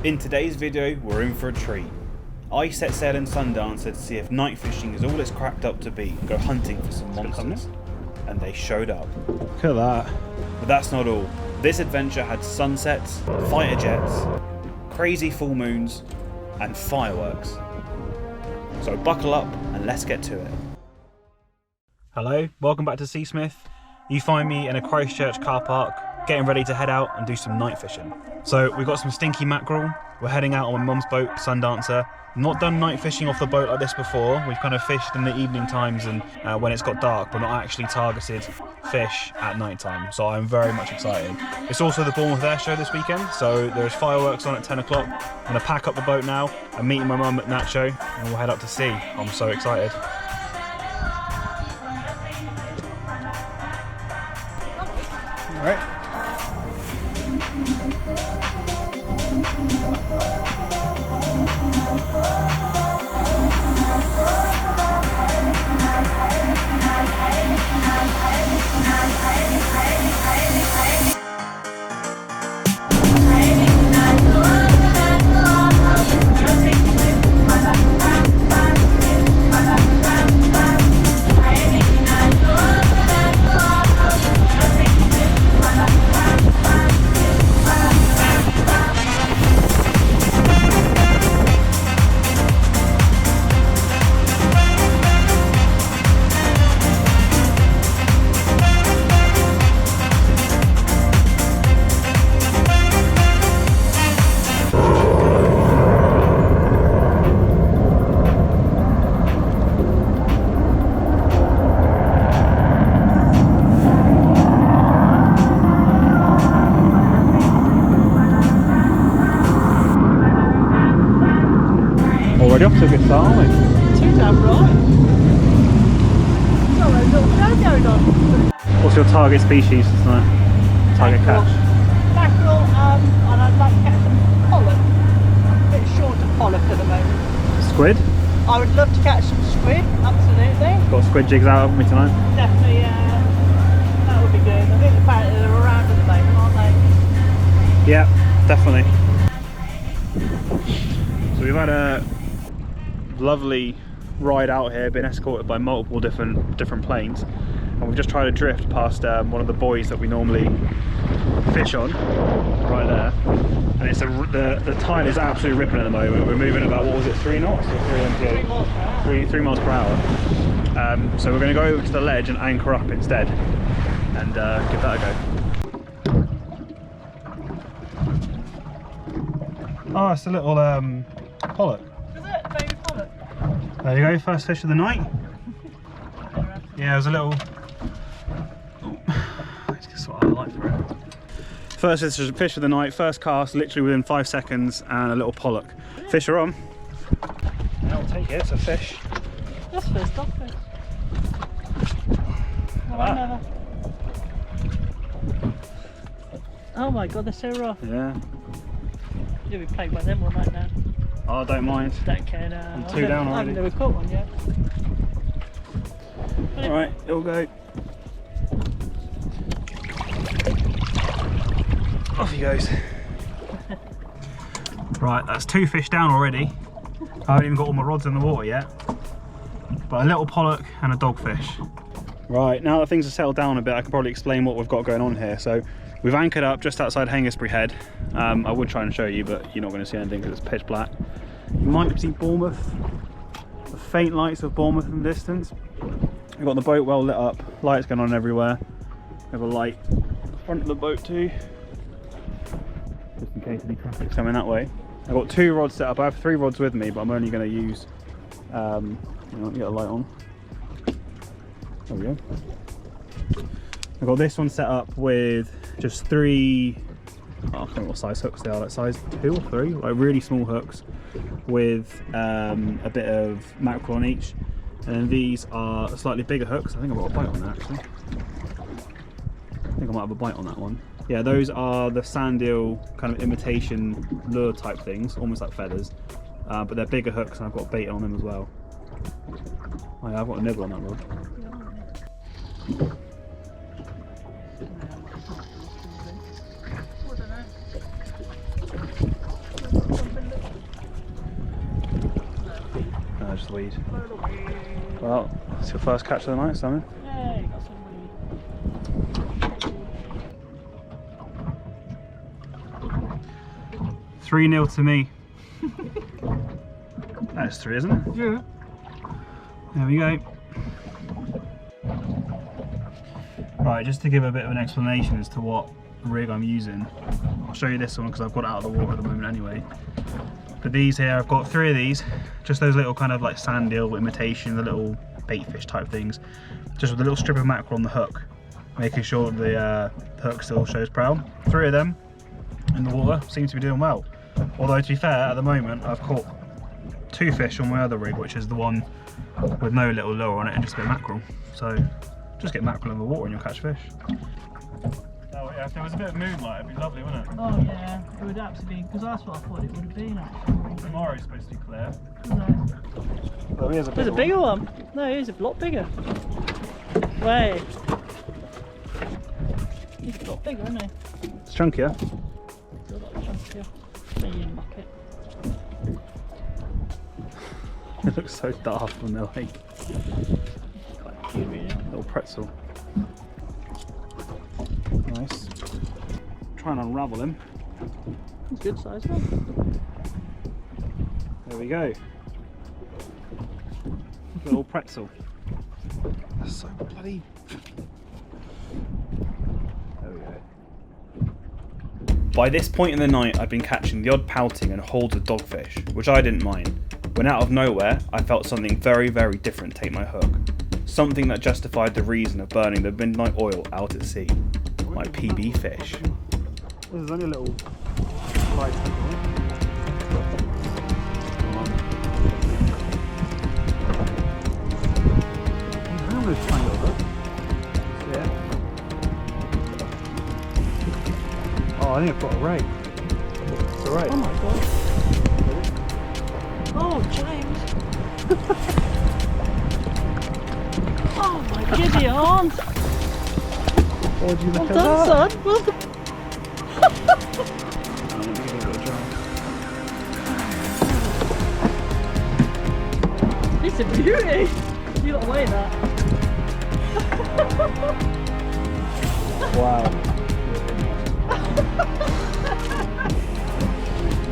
In today's video, we're in for a treat. I set sail in Sundancer to see if night fishing is all it's cracked up to be and go hunting for some monsters. And they showed up. Look at that. But that's not all. This adventure had sunsets, fighter jets, crazy full moons, and fireworks. So buckle up and let's get to it. Hello, welcome back to Seasmith. You find me in a Christchurch car park, getting ready to head out and do some night fishing. So we've got some stinky mackerel. We're heading out on my mum's boat, Sundancer. Not done night fishing off the boat like this before. We've kind of fished in the evening times and when it's got dark, but not actually targeted fish at night time. So I'm very much excited. It's also the Bournemouth Air Show this weekend, so there's fireworks on at 10 o'clock. I'm gonna pack up the boat now. I'm meeting my mum at Nacho and we'll head up to sea. I'm so excited. All right. Already off to a good start, aren't we? Too damn right. Got a little show going on. What's your target species tonight? Target catch? Mackerel, and I'd like to catch some pollock. A bit short of pollock at the moment. Squid? I would love to catch some squid, absolutely. Got squid jigs out of me tonight? Definitely, that would be good. I think the fact that they're around at the moment, aren't they? Yeah, definitely. So we've had a lovely ride out here, been escorted by multiple different planes, and we've just tried to drift past one of the buoys that we normally fish on, right there, and it's the tide is absolutely ripping at the moment. We're moving about, what was it, 3 knots or 3 mph? 3 miles per hour. So we're going to go over to the ledge and anchor up instead and give that a go. Oh, it's a little pollock. Is it? Baby pollock? There you go, first fish of the night. Yeah, it was a little... Oh, that's just what I like for it. First fish of the night, first cast, literally within 5 seconds, and a little pollock. Fish are on. I'll take it, it's a fish. That's first off fish. Oh my god, they're so rough. Yeah. You'll be plagued by them all night now. Oh, I don't mind. Don't care now. I'm 2 down already. I haven't never caught one yet. Alright, it'll go. Off he goes. Right, that's 2 fish down already. I haven't even got all my rods in the water yet. But a little pollock and a dogfish. Right, now that things have settled down a bit, I can probably explain what we've got going on here. So we've anchored up just outside Hengistbury Head. I would try and show you, but you're not going to see anything because it's pitch black. You might see Bournemouth, the faint lights of Bournemouth in the distance. We've got the boat well lit up, lights going on everywhere. We have a light front of the boat too, just in case any traffic's coming that way. I've got 2 rods set up. I have 3 rods with me, but I'm only going to use, get a light on. There we go. I've got this one set up with just 3, I can't remember what size hooks they are, like size 2 or 3, like really small hooks with a bit of mackerel on each. And then these are slightly bigger hooks. I think I've got a bite on that actually. I think I might have a bite on that one. Yeah, those are the sand eel kind of imitation lure type things, almost like feathers. But they're bigger hooks and I've got bait on them as well. Oh yeah, I've got a nibble on that rod. weed. Well, it's your first catch of the night, Simon. Yeah, you got some weed. 3-0 to me. That's 3, isn't it? Yeah. There we go. Right, just to give a bit of an explanation as to what rig I'm using. I'll show you this one because I've got it out of the water at the moment anyway. But these here, I've got 3 of these. Just those little kind of like sand eel imitation, the little bait fish type things. Just with a little strip of mackerel on the hook, making sure the hook still shows prow. 3 of them in the water, seem to be doing well. Although to be fair, at the moment I've caught 2 fish on my other rig, which is the one with no little lure on it and just a bit of mackerel. So just get mackerel in the water and you'll catch fish. Oh yeah, if there was a bit of moonlight, it'd be lovely, wouldn't it? Oh yeah, it would absolutely be, because that's what I thought it would have been actually. Tomorrow's supposed to be clear. No. Well, here's There's a bigger one. No, here's a lot bigger. Wait. He's a lot bigger, isn't he? It's chunkier. It's a lot chunkier. Maybe you muck it. It looks so daft when they're like Quite cute, really. little pretzel. Nice. Try and unravel him. It's a good size one. There we go. Little pretzel. That's so bloody. There we go. By this point in the night, I'd been catching the odd pouting and holds of dogfish, which I didn't mind, when out of nowhere, I felt something very, very different take my hook. Something that justified the reason of burning the midnight oil out at sea. My PB fish. This is only a little light. I'm going to try and go over. Yeah. Oh, I think I've got a ray. It's a ray. Oh my god. Oh, James. Oh my giddy aunt. What do you Well look at done, that? son. Well done. Let me give it a bit of a try. It's a beauty. You got away that. Wow.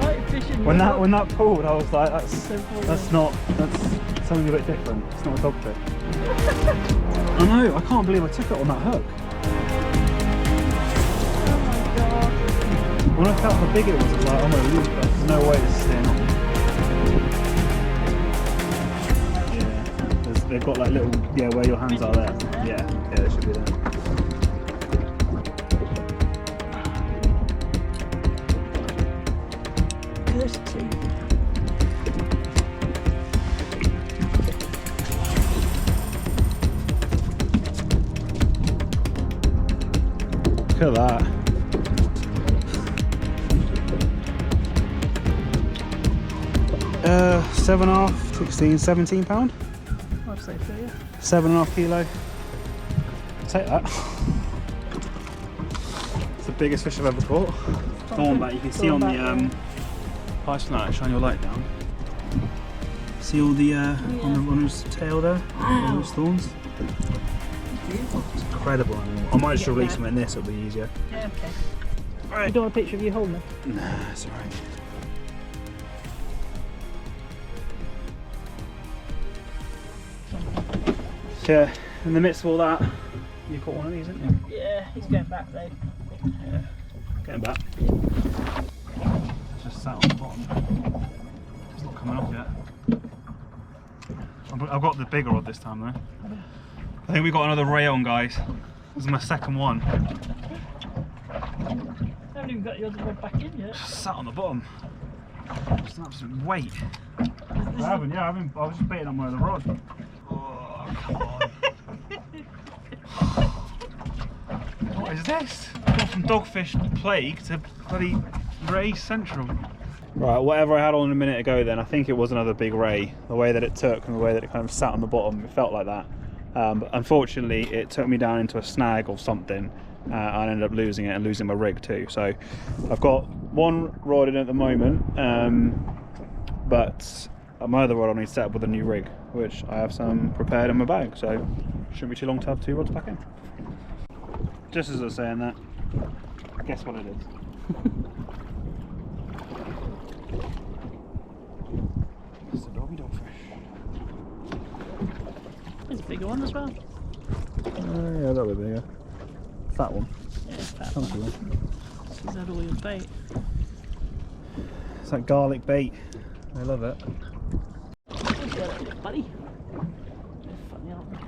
Night fishing. When that pulled, I was like, that's Simple. that's something a bit different. It's not a dogfish. I know. I can't believe I took it on that hook. Oh my god. When I felt how big it was, I was like, I'm gonna lose it. There's no way this is staying on. Yeah. They've got like little, yeah, where your hands are there. Yeah, they should be there. This too. Look at that. £7.5, 16, £17. I'd say so, yeah. 7.5 kilo. Take that. It's the biggest fish I've ever caught. Thornback, you can see on the ice now, shine your light down. See all the on his tail there, all those thorns. It's incredible animal. I might just release him in this, it'll be easier. Yeah, okay. Right. You don't want a picture of you holding it? Nah, it's alright. Yeah, in the midst of all that, you caught one of these, didn't you? Yeah, he's going back though. Yeah. Getting back. It's just sat on the bottom. It's not coming off yet. I've got the bigger rod this time though. I think we got another ray on, guys. This is my second one. Haven't even got your other rod back in yet. Just sat on the bottom. Just an absolute weight. I haven't, yeah, I was just baiting on my other rod. Oh, come on. What is this? Gone from dogfish plague to bloody ray central. Right, whatever I had on a minute ago then, I think it was another big ray. The way that it took and the way that it kind of sat on the bottom, it felt like that. But unfortunately, it took me down into a snag or something. I ended up losing it and losing my rig too. So I've got one rod in at the moment, but my other rod I need to set up with a new rig, which I have some prepared in my bag, so shouldn't be too long to have 2 rods back in. Just as I was saying that, guess what it is? It's a doggy dogfish. There's a bigger one as well. Yeah, a little bit bigger. Fat one. Yeah, it's fat Chunky one. one. Is that all your bait? It's like garlic bait. I love it. Buddy. Funny, aren't they?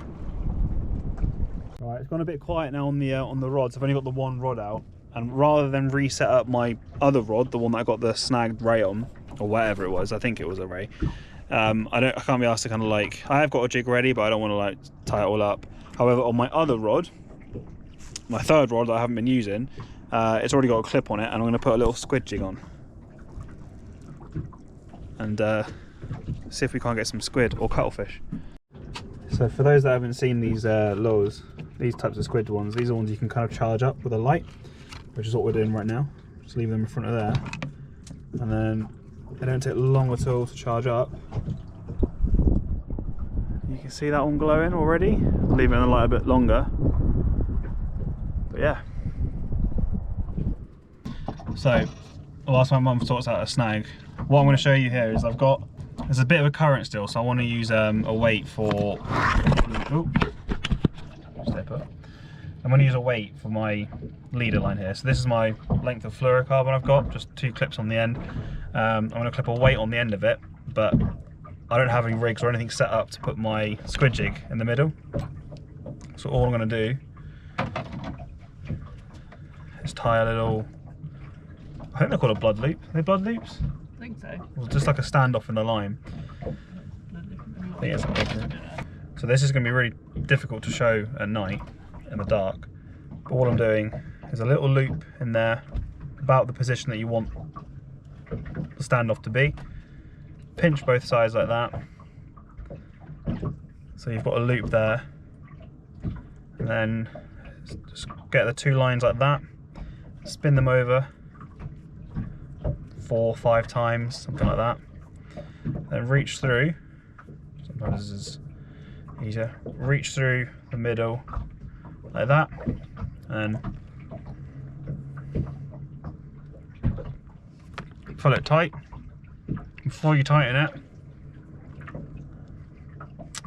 Right, it's gone a bit quiet now on the rods. I've only got the one rod out, and rather than reset up my other rod, the one that I got the snagged ray on, or whatever it was, I think it was a ray. I can't be asked to kind of like. I have got a jig ready, but I don't want to like tie it all up. However, on my other rod, my third rod that I haven't been using, it's already got a clip on it, and I'm going to put a little squid jig on, and see if we can't get some squid or cuttlefish. So for those that haven't seen these lures, these types of squid ones, these are ones you can kind of charge up with a light, which is what we're doing right now. Just leave them in front of there, and then they don't take long at all to charge up. You can see that one glowing already. I'll leave it in the light a bit longer, but yeah. So whilst my mum sorts out a snag, what I'm going to show you here is there's a bit of a current still, so I want to use a weight for. Ooh, stay put. I'm going to use a weight for my leader line here. So this is my length of fluorocarbon I've got, just 2 clips on the end. I'm going to clip a weight on the end of it, but I don't have any rigs or anything set up to put my squid jig in the middle. So all I'm going to do is tie a little, I think they're called a blood loop. Are they blood loops? I think so. Or just like a standoff in the line. I think it's something. So this is going to be really difficult to show at night in the dark. But all I'm doing is a little loop in there, about the position that you want the standoff to be. Pinch both sides like that. So you've got a loop there. And then just get the 2 lines like that. Spin them over 4 or 5 times, something like that. Then reach through. Sometimes this is easier. Reach through the middle like that, and pull it tight. Before you tighten it,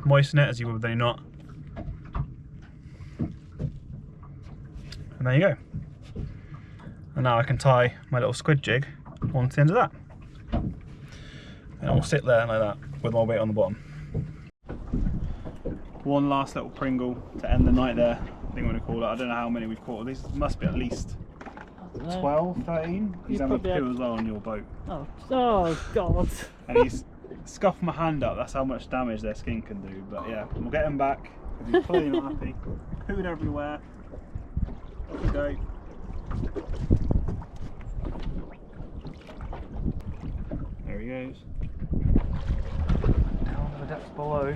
moisten it as you would with any knot, and there you go. And now I can tie my little squid jig onto the end of that, and it will sit there like that with my weight on the bottom. One last little Pringle to end the night there. I think I'm going to call it. I don't know how many we've caught. These must be at least 12, 13. He's having a poo as well on your boat. Oh God. And he's scuffed my hand up. That's how much damage their skin can do. But yeah, we'll get him back because he's clearly not happy. Pooed everywhere. Off we go. There he goes. Down to the depths below.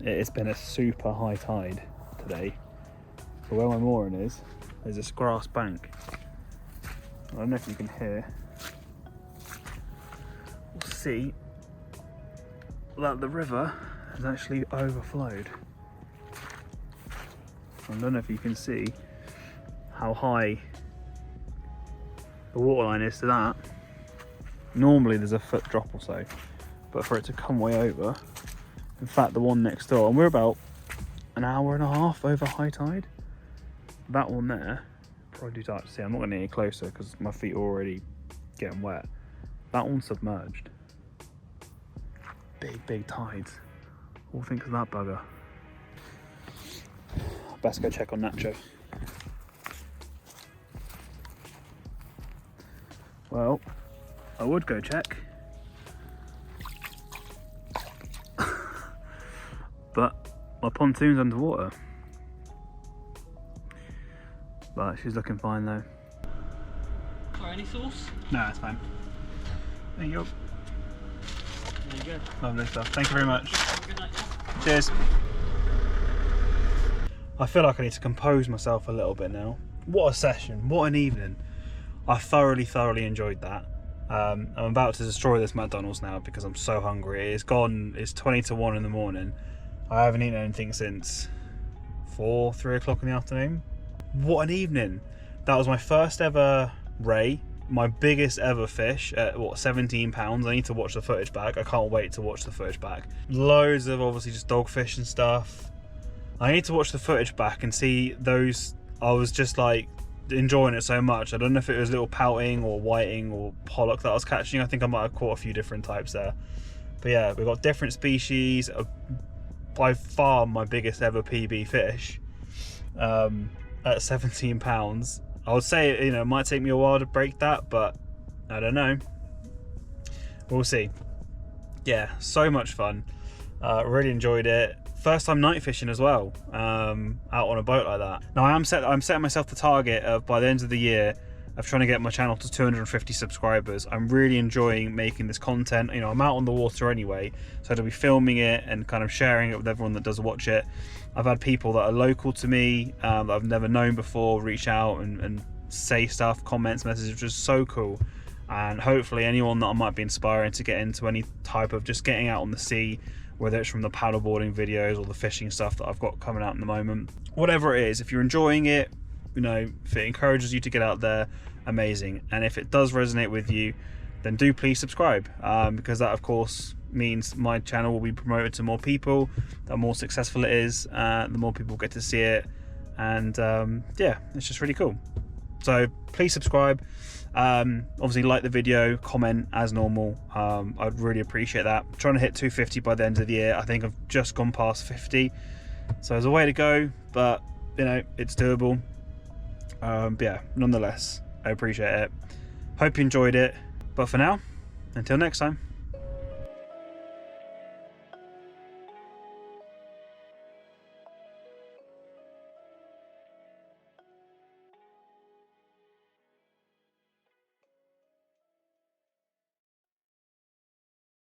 It's been a super high tide today. But where my mooring is, there's this grass bank. I don't know if you can hear or see that the river has actually overflowed. I don't know if you can see how high the waterline is to that. Normally there's a foot drop or so, but for it to come way over, in fact the one next door, and we're about an hour and a half over high tide, that one there, probably too dark to see, I'm not going any closer because my feet are already getting wet. That one's submerged. Big tides. All think of that bugger. Best go check on Nacho. Well, I would go check. But my pontoon's underwater. But she's looking fine though. Sorry, any sauce? No, that's fine. There you go. There you go. Lovely stuff. Thank you very much. Have a good night. Yeah. Cheers. I feel like I need to compose myself a little bit now. What a session, what an evening. I thoroughly enjoyed that. I'm about to destroy this McDonald's now because I'm so hungry. It's 20 to 1 in the morning. I haven't eaten anything since 3 o'clock in the afternoon. What an evening. That was my first ever ray, my biggest ever fish at what, 17 pounds. I need to watch the footage back. I can't wait to watch the footage back. Loads of obviously just dogfish and stuff. I need to watch the footage back and see those. I was just like enjoying it so much. I don't know if it was little pouting or whiting or pollock that I was catching. I think I might have caught a few different types there. But yeah, we've got different species. By far my biggest ever PB fish at 17 pounds. I would say, you know, it might take me a while to break that, but I don't know. We'll see. Yeah, so much fun. Really enjoyed it. First time night fishing as well, out on a boat like that. Now I'm setting myself the target of, by the end of the year, of trying to get my channel to 250 subscribers. I'm really enjoying making this content. You know, I'm out on the water anyway, so I'll be filming it and kind of sharing it with everyone that does watch it. I've had people that are local to me, that I've never known before, reach out and say stuff, comments, messages, which is so cool. And hopefully anyone that I might be inspiring to get into any type of just getting out on the sea, whether it's from the paddleboarding videos or the fishing stuff that I've got coming out in the moment. Whatever it is, if you're enjoying it, you know, if it encourages you to get out there, amazing. And if it does resonate with you, then do please subscribe, because that of course means my channel will be promoted to more people. The more successful it is, the more people get to see it, and yeah, it's just really cool. So please subscribe. Obviously like the video, comment as normal. I'd really appreciate that. I'm trying to hit 250 by the end of the year. I think I've just gone past 50, so there's a way to go, but you know, it's doable. But yeah, nonetheless, I appreciate it. Hope you enjoyed it, but for now, until next time.